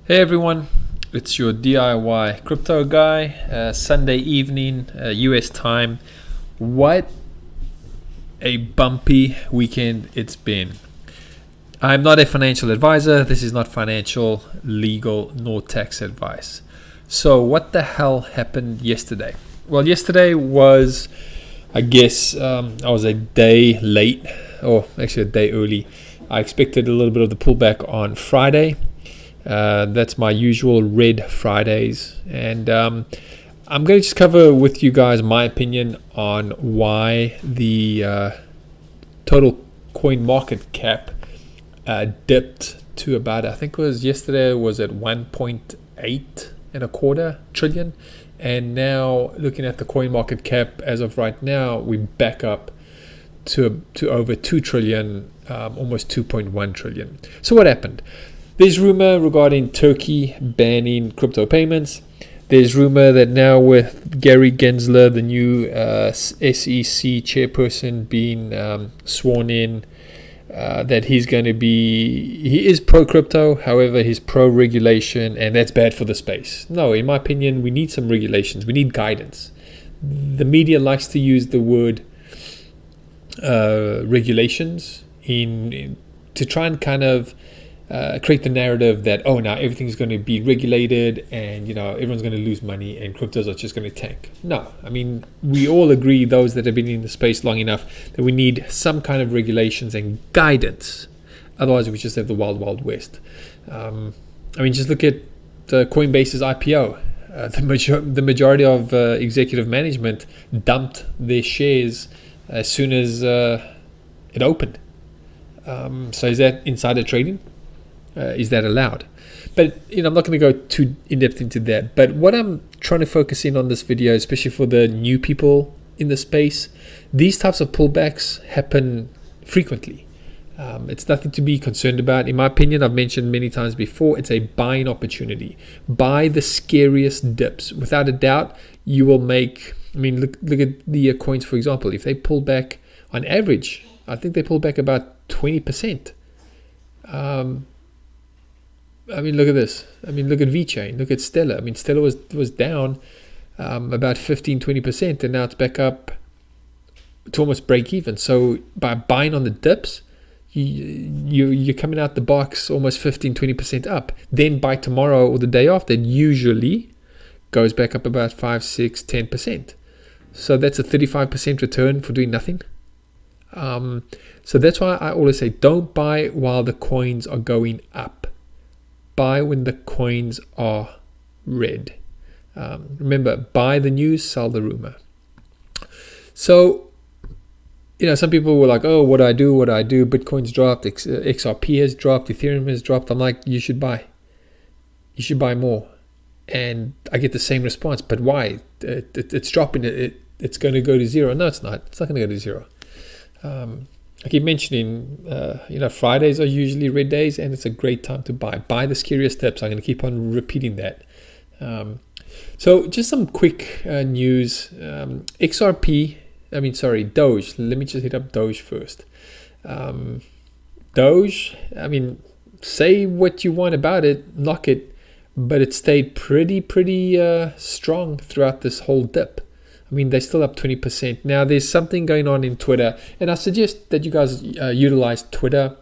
Hey everyone, it's your DIY crypto guy. Sunday evening, US time. What a bumpy weekend it's been. I'm not a financial advisor. This is not financial, legal, nor tax advice. So, what the hell happened yesterday? Well, yesterday was, I was a day late, or actually a day early. I expected a little bit of the pullback on Friday. That's my usual red Fridays, and I'm going to just cover with you guys my opinion on why the total coin market cap dipped to about, I think it was yesterday, was at 1.8 trillion, and now looking at the coin market cap as of right now, we back up to over 2 trillion, almost 2.1 trillion. So what happened? There's rumor regarding Turkey banning crypto payments. There's rumor that now with Gary Genzler, the new SEC chairperson, being sworn in, that he is pro-crypto, however, he's pro-regulation, and that's bad for the space. No, in my opinion, we need some regulations. We need guidance. The media likes to use the word regulations to try and kind of create the narrative that, oh, now everything's going to be regulated and, everyone's going to lose money and cryptos are just going to tank. No, I mean, we all agree, those that have been in the space long enough, that we need some kind of regulations and guidance. Otherwise, we just have the wild, wild west. Just look at Coinbase's IPO. The majority of executive management dumped their shares as soon as it opened. So is that insider trading? Is that allowed? But I'm not going to go too in depth into that. But what I'm trying to focus in on this video, especially for the new people in the space, these types of pullbacks happen frequently. It's nothing to be concerned about. In my opinion, I've mentioned many times before, it's a buying opportunity. Buy the scariest dips. Without a doubt, you will make. Look at the coins, for example. If they pull back on average, I think they pull back about 20%. Look at this. Look at VeChain. Look at Stellar. Stellar was down about 15-20%, and now it's back up to almost break even. So by buying on the dips, you're coming out the box almost 15-20% up. Then by tomorrow or the day after, it usually goes back up about 5-6-10%. So that's a 35% return for doing nothing. So that's why I always say, don't buy while the coins are going up. Buy when the coins are red. Remember, buy the news, sell the rumor. So, some people were like, oh, what do I do? Bitcoin's dropped, XRP has dropped, Ethereum has dropped. I'm like, you should buy. You should buy more. And I get the same response, but why? It's dropping. It's going to go to zero. No, it's not. It's not going to go to zero. I keep mentioning, Fridays are usually red days, and it's a great time to buy. Buy the scariest tips. I'm going to keep on repeating that. So just some quick news. DOGE. Let me just hit up DOGE first. DOGE, say what you want about it, knock it, but it stayed pretty strong throughout this whole dip. They're still up 20%. Now, there's something going on in Twitter, and I suggest that you guys utilize Twitter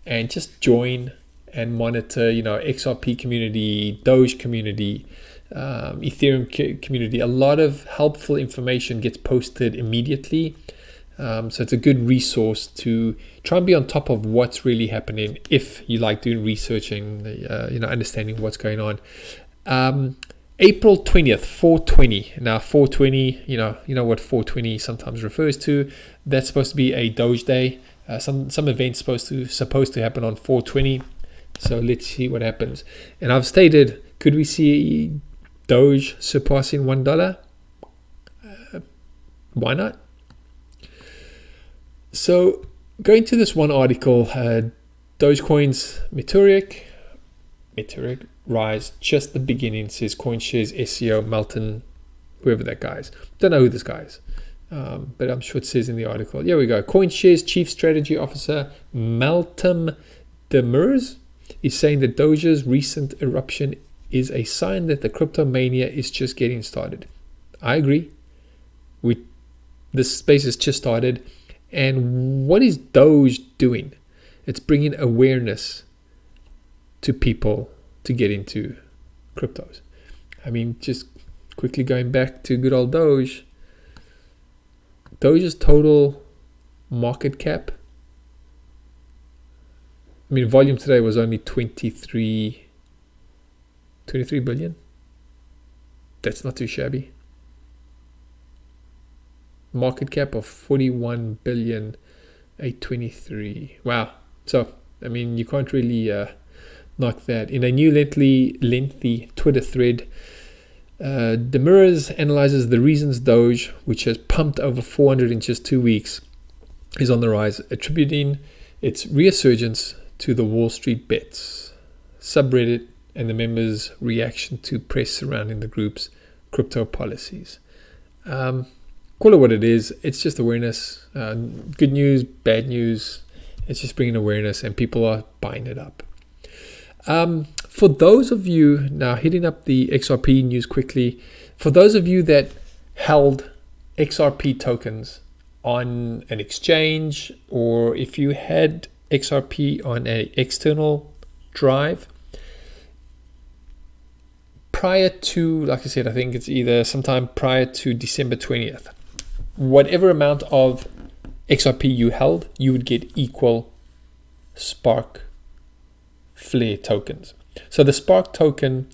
and just join and monitor, XRP community, Doge community, Ethereum community. A lot of helpful information gets posted immediately. So it's a good resource to try and be on top of what's really happening if you like doing research and, understanding what's going on. April 20th, 420. Now, 420, you know what 420 sometimes refers to. That's supposed to be a Doge day. Some events supposed to happen on 420. So let's see what happens. And I've stated, could we see Doge surpassing $1? Why not? So going to this one article, Dogecoin's Meteoric rise, just the beginning, says CoinShares SEO Melton, whoever that guy is. Don't know who this guy is, but I'm sure it says in the article. Here we go. CoinShares Chief Strategy Officer Malcolm Demers is saying that Doge's recent eruption is a sign that the crypto mania is just getting started. I agree. This space has just started. And what is Doge doing? It's bringing awareness to people to get into cryptos. I mean, just quickly going back to good old Doge. Doge's total market cap, I mean, volume today was only 23 billion. That's not too shabby. Market cap of 41 billion, 823. Wow. So, I mean, you can't really knock that. In a new lengthy Twitter thread, Demers analyzes the reasons Doge, which has pumped over 400 in just 2 weeks, is on the rise, attributing its resurgence to the Wall Street bets subreddit and the members' reaction to press surrounding the group's crypto policies. Call it what it is. It's just awareness. Good news, bad news. It's just bringing awareness, and people are buying it up. For those of you, now hitting up the XRP news quickly, for those of you that held XRP tokens on an exchange, or if you had XRP on an external drive, prior to, like I said, I think it's either sometime prior to December 20th, whatever amount of XRP you held, you would get equal Spark Flare tokens. So the Spark token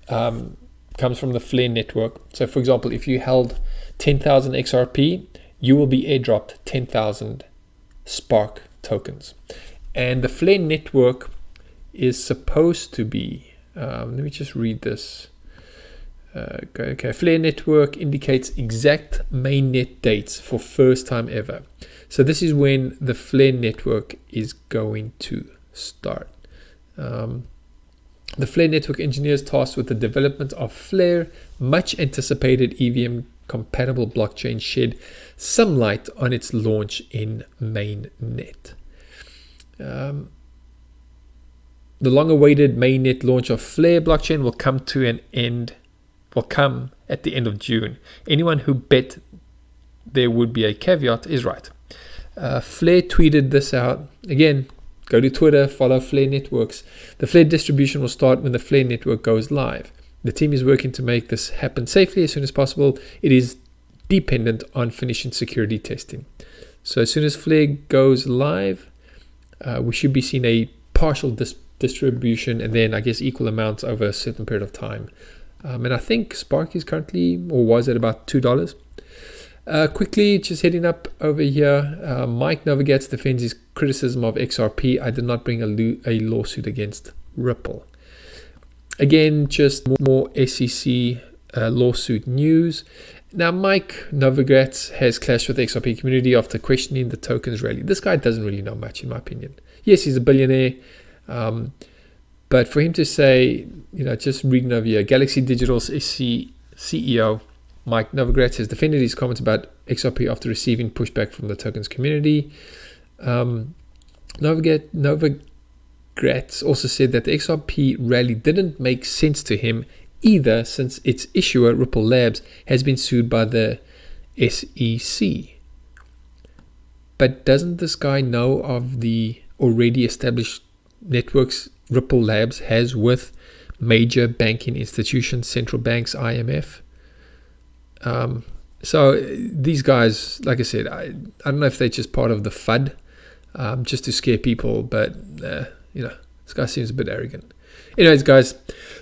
comes from the Flare network. So for example, if you held 10,000 XRP, you will be airdropped 10,000 Spark tokens. And the Flare network is supposed to be, let me just read this. Okay, Flare network indicates exact mainnet dates for first time ever. So this is when the Flare network is going to start. The Flare network engineers tasked with the development of Flare, much anticipated EVM compatible blockchain, shed some light on its launch in mainnet. The long-awaited mainnet launch of Flare blockchain will come at the end of June. Anyone who bet there would be a caveat is right. Flare tweeted this out. Again, go to Twitter, follow Flare Networks. The Flare distribution will start when the Flare network goes live. The team is working to make this happen safely as soon as possible. It is dependent on finishing security testing. So as soon as Flare goes live, we should be seeing a partial distribution, and then I guess equal amounts over a certain period of time. And I think Spark is currently, or was at about $2. Quickly, just heading up over here, Mike Novogratz defends his criticism of XRP. I did not bring a lawsuit against Ripple. Again, just more SEC lawsuit news. Now, Mike Novogratz has clashed with the XRP community after questioning the token's rally. This guy doesn't really know much, in my opinion. Yes, he's a billionaire, but for him to say, just reading over here, Galaxy Digital's CEO Mike Novogratz has defended his comments about XRP after receiving pushback from the token's community. Novogratz also said that the XRP rally didn't make sense to him either, since its issuer, Ripple Labs, has been sued by the SEC. But doesn't this guy know of the already established networks Ripple Labs has with major banking institutions, central banks, IMF? So these guys, like I said, I don't know if they're just part of the FUD, just to scare people, but this guy seems a bit arrogant. Anyways, guys,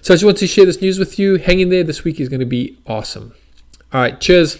so I just want to share this news with you. Hang in there. This week is going to be awesome. All right, cheers.